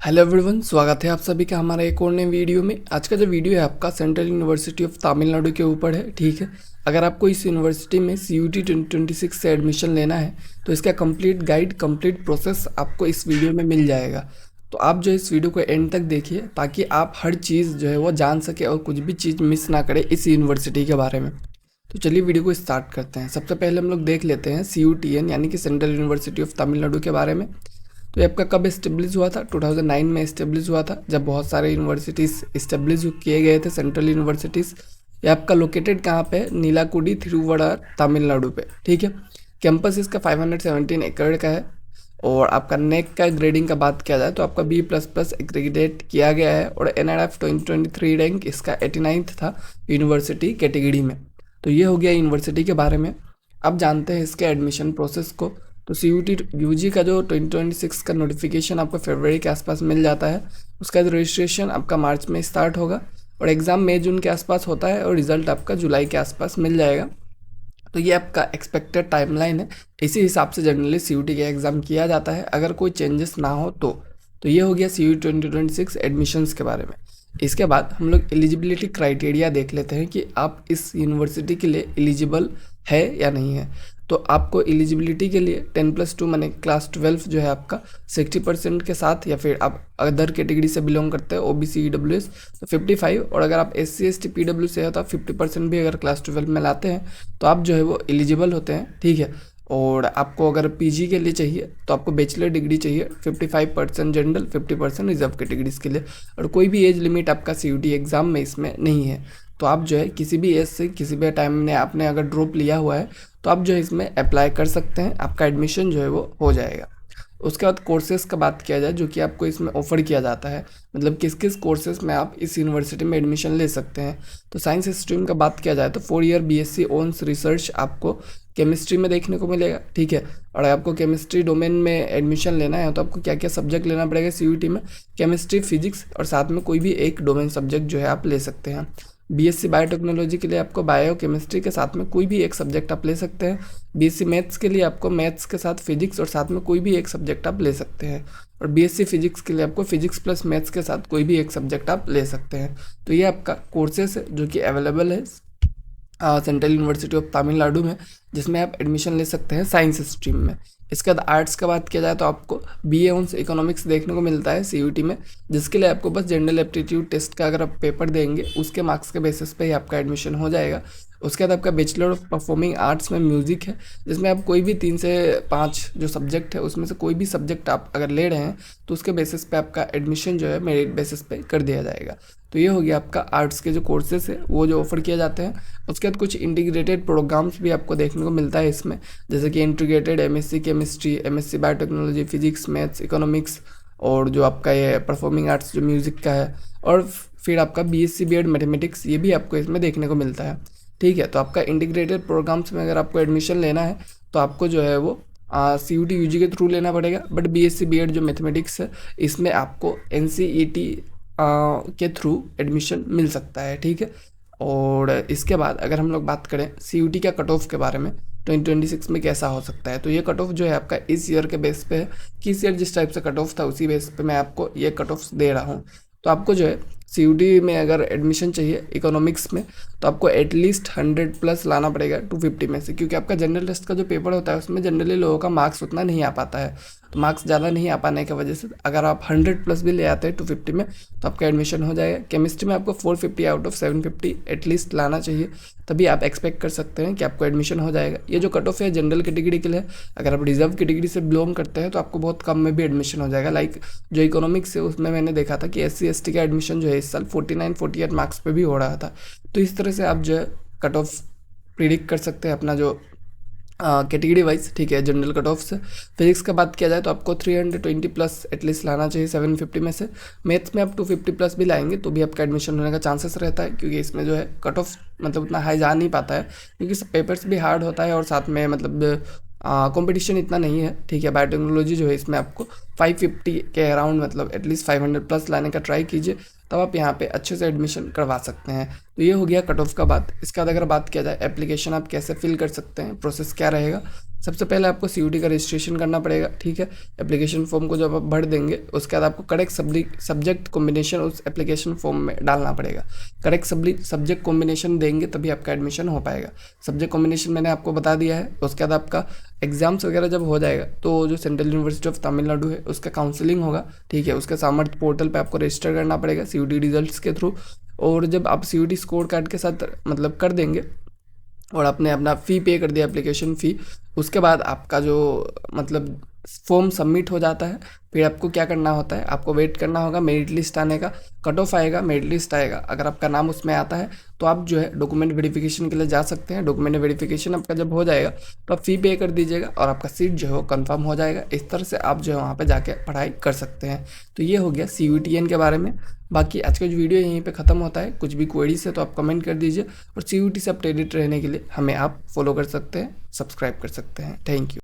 Hello everyone, स्वागत है आप सभी का हमारा एक और नए वीडियो में। आज का जो वीडियो है आपका सेंट्रल यूनिवर्सिटी ऑफ तमिलनाडु के ऊपर है। ठीक है, अगर आपको इस यूनिवर्सिटी में CUT 2026 से एडमिशन लेना है तो इसका कंप्लीट गाइड, कंप्लीट प्रोसेस आपको इस वीडियो में मिल जाएगा। तो आप जो इस वीडियो को एंड तक देखिए ताकि आप हर चीज़ जो है वो जान सके और कुछ भी चीज़ मिस ना करें इस यूनिवर्सिटी के बारे में। तो चलिए वीडियो को स्टार्ट करते हैं। सबसे पहले हम लोग देख लेते हैं CUTN यानी कि सेंट्रल यूनिवर्सिटी ऑफ तमिलनाडु के बारे में। तो ये आपका कब इस्टेब्लिश हुआ था? 2009 में इस्टेब्लिश हुआ था, जब बहुत सारे यूनिवर्सिटीज़ इस्टेब्लिश किए गए थे, सेंट्रल यूनिवर्सिटीज़। ये आपका लोकेटेड कहाँ पे है? नीलाकुडी, थिरुवड़ार, तमिलनाडु पे। ठीक है, कैंपस इसका 517 एकड़ का है। और आपका नेक का ग्रेडिंग का बात किया जाए तो आपका B++ एक्रीडेट किया गया है और NRF 2023 रैंक इसका 89th था यूनिवर्सिटी कैटेगरी में। तो ये हो गया यूनिवर्सिटी के बारे में। अब जानते हैं इसके एडमिशन प्रोसेस को। तो CUT UG का जो 2026 का नोटिफिकेशन आपको फरवरी के आसपास मिल जाता है। उसका रजिस्ट्रेशन आपका मार्च में स्टार्ट होगा और एग्ज़ाम मई जून के आसपास होता है और रिज़ल्ट आपका जुलाई के आसपास मिल जाएगा। तो ये आपका एक्सपेक्टेड टाइमलाइन है। इसी हिसाब से जनरली CUT का एग्ज़ाम किया जाता है अगर कोई चेंजेस ना हो तो ये हो गया CUT 2026 एडमिशन्स के बारे में। इसके बाद हम लोग एलिजिबिलिटी क्राइटेरिया देख लेते हैं कि आप इस यूनिवर्सिटी के लिए एलिजिबल है या नहीं है। तो आपको एलिजिबिलिटी के लिए 10+2 माने क्लास 12 जो है आपका 60% के साथ, या फिर आप अदर कैटेगरी से बिलोंग करते हैं OBC EWS तो 55, और अगर आप SC ST PW से है तो आप 50% भी अगर क्लास 12 में लाते हैं तो आप जो है वो एलिजिबल होते हैं। ठीक है, और आपको अगर PG के लिए चाहिए तो आपको बैचलर डिग्री चाहिए, 55% जनरल, 50% रिजर्व कैटेगरीज के लिए, और कोई भी एज लिमिट आपका CUT एग्ज़ाम में इसमें नहीं है। तो आप जो है किसी भी एज से किसी भी टाइम में आपने अगर ड्रॉप लिया हुआ है तो आप जो है इसमें अप्लाई कर सकते हैं, आपका एडमिशन जो है वो हो जाएगा। उसके बाद कोर्सेज़ का बात किया जाए जो कि आपको इसमें ऑफ़र किया जाता है, मतलब किस किस कोर्सेज़ में आप इस यूनिवर्सिटी में एडमिशन ले सकते हैं। तो साइंस स्ट्रीम का बात किया जाए तो 4 ईयर BSc ऑनर्स रिसर्च आपको केमिस्ट्री में देखने को मिलेगा। ठीक है, और आपको केमिस्ट्री डोमेन में एडमिशन लेना है तो आपको क्या क्या सब्जेक्ट लेना पड़ेगा CUT में? केमिस्ट्री, फिजिक्स और साथ में कोई भी एक डोमेन सब्जेक्ट जो है आप ले सकते हैं। BSc बायोटेक्नोलॉजी के लिए आपको बायो केमिस्ट्री के साथ में कोई भी एक सब्जेक्ट आप ले सकते हैं। BSc मैथ्स के लिए आपको मैथ्स के साथ फिजिक्स और साथ में कोई भी एक सब्जेक्ट आप ले सकते हैं। और BSc फिजिक्स के लिए आपको फिजिक्स प्लस मैथ्स के साथ कोई भी एक सब्जेक्ट आप ले सकते हैं। तो ये आपका कोर्सेस है जो कि अवेलेबल है सेंट्रल यूनिवर्सिटी ऑफ तमिलनाडु में, जिसमें आप एडमिशन ले सकते हैं साइंस स्ट्रीम में। इसके बाद आर्ट्स का बात किया जाए तो आपको BA ऑनर्स इकोनॉमिक्स देखने को मिलता है CUT में, जिसके लिए आपको बस जनरल एप्टीट्यूड टेस्ट का अगर आप पेपर देंगे उसके मार्क्स के बेसिस पे ही आपका एडमिशन हो जाएगा। उसके बाद आपका बैचलर ऑफ परफॉर्मिंग आर्ट्स में म्यूज़िक है, जिसमें आप कोई भी 3 से 5 जो सब्जेक्ट है उसमें से कोई भी सब्जेक्ट आप अगर ले रहे हैं तो उसके बेसिस पे आपका एडमिशन जो है मेरिट बेसिस पे कर दिया जाएगा। तो ये हो गया आपका आर्ट्स के जो कोर्सेस है वो जो ऑफर किए जाते हैं। उसके बाद कुछ इंटीग्रेटेड प्रोग्राम्स भी आपको देखने को मिलता है इसमें, जैसे कि integrated MSc chemistry, MSc biotechnology, physics, maths, economics, और जो आपका ये परफॉर्मिंग आर्ट्स जो म्यूज़िक का है, और फिर आपका BSc B.Ed मैथमेटिक्स, ये भी आपको इसमें देखने को मिलता है। ठीक है, तो आपका इंटीग्रेटेड प्रोग्राम्स में अगर आपको एडमिशन लेना है तो आपको जो है वो CUT UG के थ्रू लेना पड़ेगा। बट BSc B.Ed जो मैथमेटिक्स है इसमें आपको NCET के थ्रू एडमिशन मिल सकता है। ठीक है, और इसके बाद अगर हम लोग बात करें CUT का कट ऑफ के बारे में 2026 में कैसा हो सकता है, तो ये कट ऑफ जो है आपका इस ईयर के बेस पे है कि इस ईयर जिस टाइप से कट ऑफ था उसी बेस पे मैं आपको ये कट ऑफ दे रहा हूँ। तो आपको जो है CUT में अगर एडमिशन चाहिए इकोनॉमिक्स में तो आपको एटलीस्ट 100+ लाना पड़ेगा 250 में से, क्योंकि आपका जनरल टेस्ट का जो पेपर होता है उसमें जनरली लोगों का मार्क्स उतना नहीं आ पाता है। तो मार्क्स ज़्यादा नहीं आ पाने की वजह से अगर आप 100+ भी ले आते हैं 250 में तो आपका एडमिशन हो जाएगा। केमिस्ट्री में आपको 450 आउट ऑफ 750 एटलीस्ट लाना चाहिए, तभी आप एक्सपेक्ट कर सकते हैं कि आपको एडमिशन हो जाएगा। ये जो कट ऑफ है जनरल कैटेगरी के लिए, अगर आप रिजर्व कैटेगरी से बिलोंग करते हैं तो आपको बहुत कम में भी एडमिशन हो जाएगा। लाइक जो इकोनॉमिक्स है उसमें मैंने देखा था कि SC ST का एडमिशन जो है इस साल 49-48 मार्क्स पे भी हो रहा था। तो इस तरह से आप जो है कट ऑफ प्रिडिक्ट कर सकते हैं अपना जो कैटेगरी वाइज। ठीक है, जनरल कट ऑफ से। फिजिक्स का बात किया जाए तो आपको 320+ एटलीस्ट लाना चाहिए 750 में से। मैथ्स में आप 250+ भी लाएंगे तो भी आपका एडमिशन होने का चांसेस रहता है, क्योंकि इसमें जो है कट ऑफ मतलब उतना हाई जा नहीं पाता है, क्योंकि पेपर्स भी हार्ड होता है और साथ में मतलब कंपटीशन इतना नहीं है। ठीक है, बायोटेक्नोलॉजी जो है इसमें आपको 550 के अराउंड मतलब एटलीस्ट 500+ लाने का ट्राई कीजिए, तब आप यहाँ पे अच्छे से एडमिशन करवा सकते हैं। तो ये हो गया कट ऑफ का बात। इसके बाद अगर बात किया जाए एप्लीकेशन आप कैसे फिल कर सकते हैं, प्रोसेस क्या रहेगा। सबसे पहले आपको सीयूटी का रजिस्ट्रेशन करना पड़ेगा, ठीक है। एप्लीकेशन फॉर्म को जब आप भर देंगे उसके बाद आपको करेक्ट सब्जेक्ट कॉम्बिनेशन उस एप्लीकेशन फॉर्म में डालना पड़ेगा। करेक्ट सब्जेक्ट कॉम्बिनेशन देंगे तभी आपका एडमिशन हो पाएगा। सब्जेक्ट कॉम्बिनेशन मैंने आपको बता दिया है। उसके बाद आपका एग्जाम्स वगैरह जब हो जाएगा तो जो सेंट्रल यूनिवर्सिटी ऑफ तमिलनाडु है उसका काउंसलिंग होगा, ठीक है। उसके सामर्थ्य पोर्टल पे आपको रजिस्टर करना पड़ेगा सीयूटी रिजल्ट्स के थ्रू। और जब आप सीयूटी स्कोर कार्ड के साथ मतलब कर देंगे और आपने अपना फ़ी पे कर दिया, एप्लीकेशन फ़ी, उसके बाद आपका जो मतलब फॉर्म सबमिट हो जाता है। फिर आपको क्या करना होता है, आपको वेट करना होगा मेरिट लिस्ट आने का। कट ऑफ आएगा, मेरिट लिस्ट आएगा, अगर आपका नाम उसमें आता है तो आप जो है डॉक्यूमेंट वेरिफिकेशन के लिए जा सकते हैं। डॉक्यूमेंट वेरिफिकेशन आपका जब हो जाएगा तो आप फ़ी पे कर दीजिएगा और आपका सीट जो है वो कन्फर्म हो जाएगा। इस तरह से आप जो है वहाँ पर जाके पढ़ाई कर सकते हैं। तो ये हो गया CUETN के बारे में। बाकी आज का जो वीडियो यहीं पे ख़त्म होता है। कुछ भी क्वेरीज है तो आप कमेंट कर दीजिए और CUET से अपडेटेड रहने के लिए हमें आप फॉलो कर सकते हैं, सब्सक्राइब कर सकते हैं। Thank you.